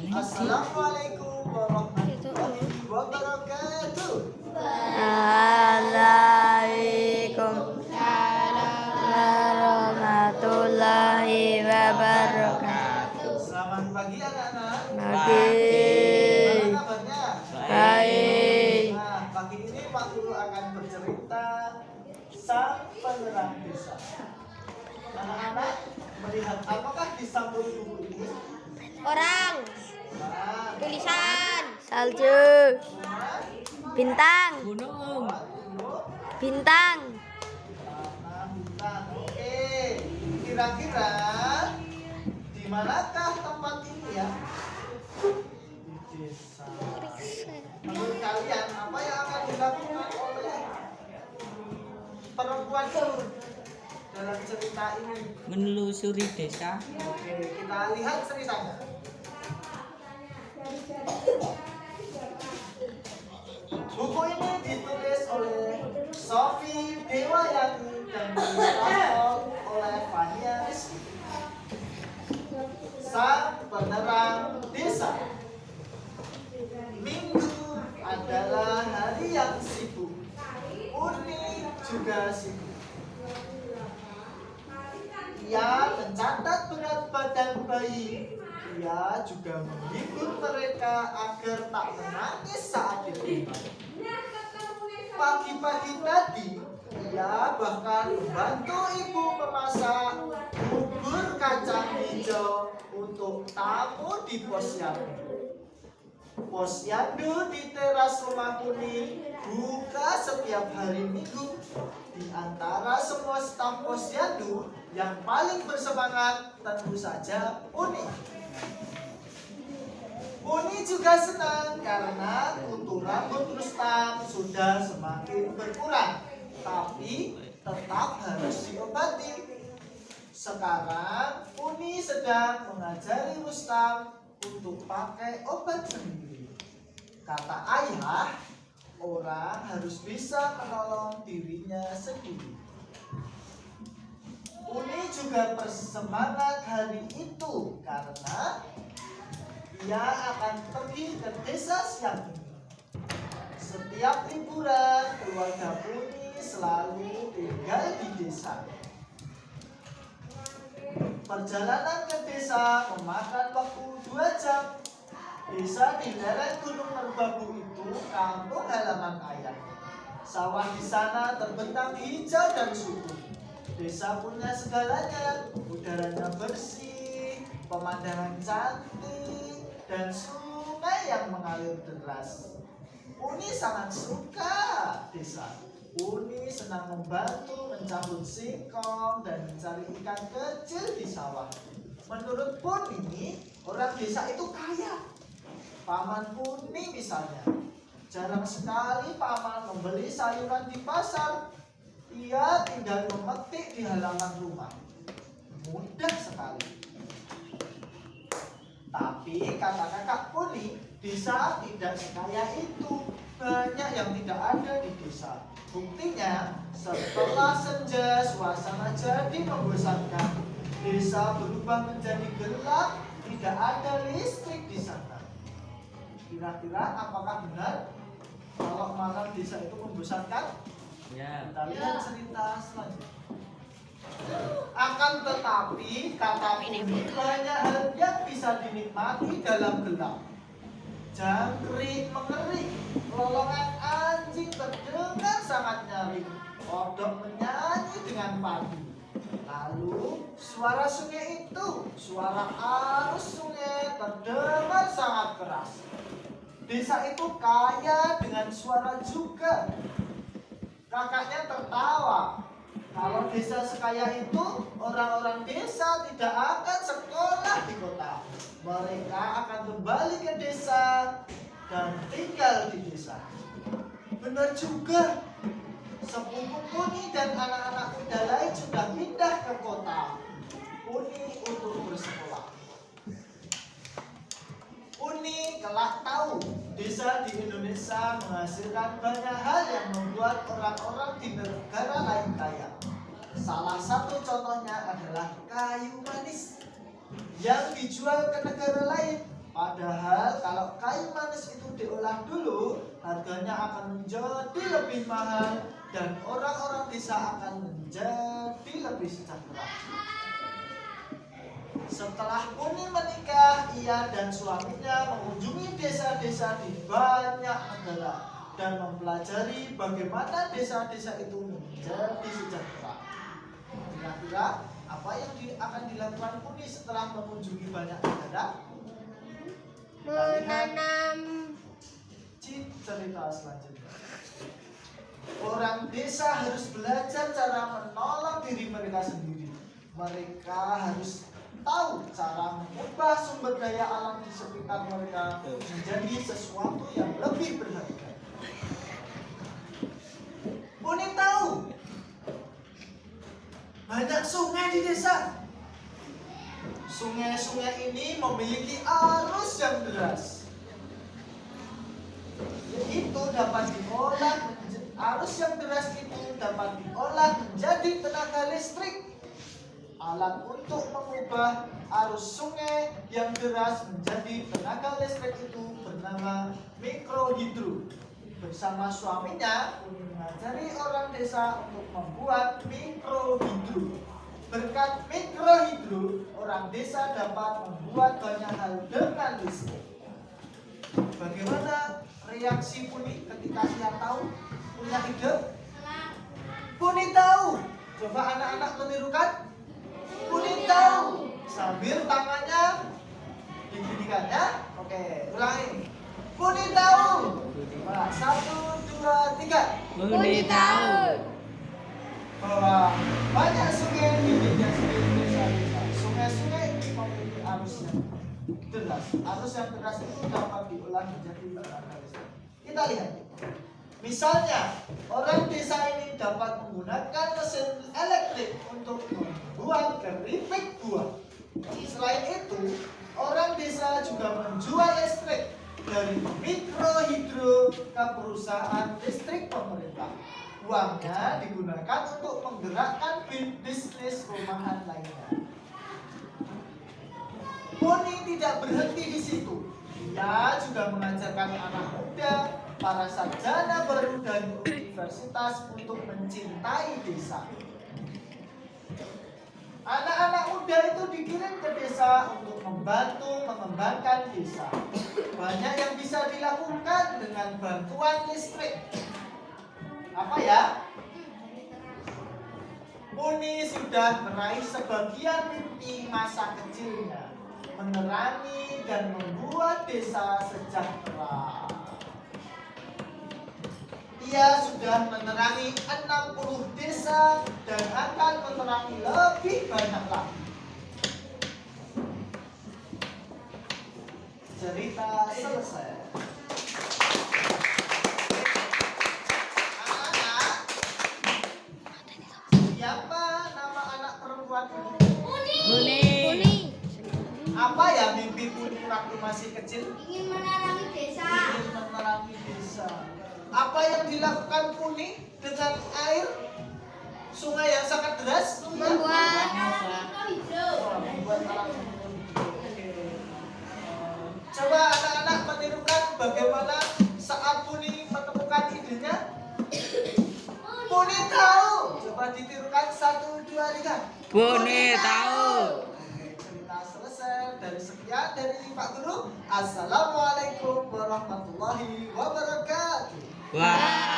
Assalamualaikum warahmatullahi wabarakatuh. Waalaikumsalam warahmatullahi wabarakatuh. Selamat pagi anak-anak. Pagi. Gimana kabarnya? Baik. Nah, pagi ini Pak Guru akan bercerita sang penerang desa. Anak-anak melihat apakah di sampul buku ini? Orang, Nah, tulisan, Salju. Bintang. gunung, Bintang. tanah, hutan. Oke, kira-kira di manakah tempat ini ya? Di desa. Menurut kalian apa yang akan dilakukan oleh perempuan itu dalam cerita ini? Menelusuri desa. Oke, kita lihat ceritanya. Buku ini ditulis oleh Sophie Dewayani dan diilustrasi oleh Fania Rizky. Sang penerang desa. Minggu adalah hari yang sibuk. Uni juga sibuk. Ia mencatat berat badan bayi. Ia juga menghibur mereka agar tak menangis saat itu. Pagi-pagi tadi, ia bahkan membantu ibu memasak bubur kacang hijau untuk tamu di posyandu. Posyandu di teras rumah Uni buka setiap hari Minggu. Di antara semua staf posyandu yang paling bersemangat tentu saja Uni. Uni juga senang karena kuntur rambut Rustam sudah semakin berkurang, tapi tetap harus diobati. Sekarang Uni sedang mengajari Rustam untuk pakai obat sendiri. Kata ayah, orang harus bisa menolong dirinya sendiri. Uni juga bersemangat hari itu karena ia akan pergi ke desa siang ini. Setiap liburan, keluarga Uni selalu tinggal di desa. Perjalanan ke desa memakan waktu 2 jam. Desa di lereng Gunung Merbabu itu kampung halaman ayah. Sawah di sana terbentang hijau dan subur. Desa punya segalanya, udaranya bersih, pemandangan cantik, dan sungai yang mengalir deras. Uni sangat suka desa. Uni senang membantu mencabut singkong dan mencari ikan kecil di sawah. Menurut Uni, orang desa itu kaya. Paman Uni misalnya, jarang sekali paman membeli sayuran di pasar. Ia tinggal memetik di halaman rumah. Mudah sekali. Tapi kata kakak Uni, desa tidak sekaya itu. Banyak yang tidak ada di desa. Buktinya, setelah senja suasana jadi membosankan. Desa berubah menjadi gelap, tidak ada listrik di sana. Kira-kira apakah benar kalau malam desa itu membosankan? Ya. Kita lihat cerita selanjutnya. Akan tetapi kata Uni, banyak hal yang bisa dinikmati dalam gelap. Jangkrik mengering, lolongan anjing terdengar sangat nyaring, kodok menyanyi dengan padu. Lalu suara sungai itu, suara arus sungai terdengar sangat keras. Desa itu kaya dengan suara juga. Kakaknya tertawa. Kalau desa sekaya itu, orang-orang desa tidak akan sekolah di kota. Mereka akan kembali ke desa dan tinggal di desa. Benar juga. Sepupu Uni dan anak-anak muda lain sudah pindah ke kota. Uni untuk bersekolah. Uni kelak tahu desa di Indonesia menghasilkan banyak hal yang membuat orang-orang di negara lain kaya. Salah satu contohnya adalah kayu manis yang dijual ke negara lain. Padahal kalau kayu manis itu diolah dulu, harganya akan menjadi lebih mahal dan orang-orang desa akan menjadi lebih sejahtera. Setelah Puni menikah, ia dan suaminya mengunjungi desa-desa di banyak negara dan mempelajari bagaimana desa-desa itu menjadi sejahtera. Kira-kira apa yang akan dilakukan Puni setelah mengunjungi banyak negara? Menanam. Cerita selanjutnya. Orang desa harus belajar cara menolong diri mereka sendiri. Mereka harus tahu cara mengubah sumber daya alam di sekitar mereka menjadi sesuatu yang lebih berharga. Puni tahu banyak sungai di desa. Sungai-sungai ini memiliki arus yang deras. Itu dapat diolah, arus yang deras itu dapat diolah menjadi tenaga listrik. Alat untuk mengubah arus sungai yang deras menjadi tenaga listrik itu bernama mikrohidro. Bersama suaminya, Puni mengajari orang desa untuk membuat mikrohidro. Berkat mikrohidro, orang desa dapat membuat banyak hal dengan listrik. Bagaimana reaksi Puni ketika ia tahu punya ide? Puni tahu. Coba anak-anak menirukan. Puni tahu. Sambil tangannya diginikannya. Oke, ulangi. Puni tahu. Coba 1, 2, 3. Puni tahu. Bahwa banyak sungai di desa-desa. Sungai-sungai ini memiliki arus yang deras. Arus yang deras itu dapat diolah menjadi tenaga listrik. Kita lihat. Misalnya, orang desa ini dapat menggunakan mesin elektrik untuk membuat keripik buah. Selain itu, orang desa juga menjual listrik dari mikrohidro ke perusahaan listrik pemerintah. Uangnya digunakan untuk menggerakkan bisnis rumahan lainnya. Puni tidak berhenti di situ. Ia juga mengajarkan anak muda, para sarjana baru dari universitas untuk mencintai desa. Anak-anak muda itu dikirim ke desa untuk membantu mengembangkan desa. Banyak yang bisa dilakukan dengan bantuan listrik. Apa ya? Puni sudah meraih sebagian mimpi masa kecilnya, menerangi dan membuat desa sejahtera. Ia sudah menerangi 60 desa dan akan menerangi lebih banyak lagi. Cerita selesai. Anak-anak, siapa nama anak perempuan ini? Puni. Apa ya mimpi Puni waktu masih kecil? Ingin menerangi desa. Ingin menerangi desa. Apa yang dilakukan Puni dengan air sungai yang sangat deras? Membuat Membuat alat mikrohidro. Coba anak-anak menirukan bagaimana saat Puni menemukan idenya. Puni tahu. Coba ditirukan 1, 2, 3. Puni tahu. Cerita selesai. Dari sekian dari Pak Guru. Assalamualaikum warahmatullahi wabarakatuh. Wah.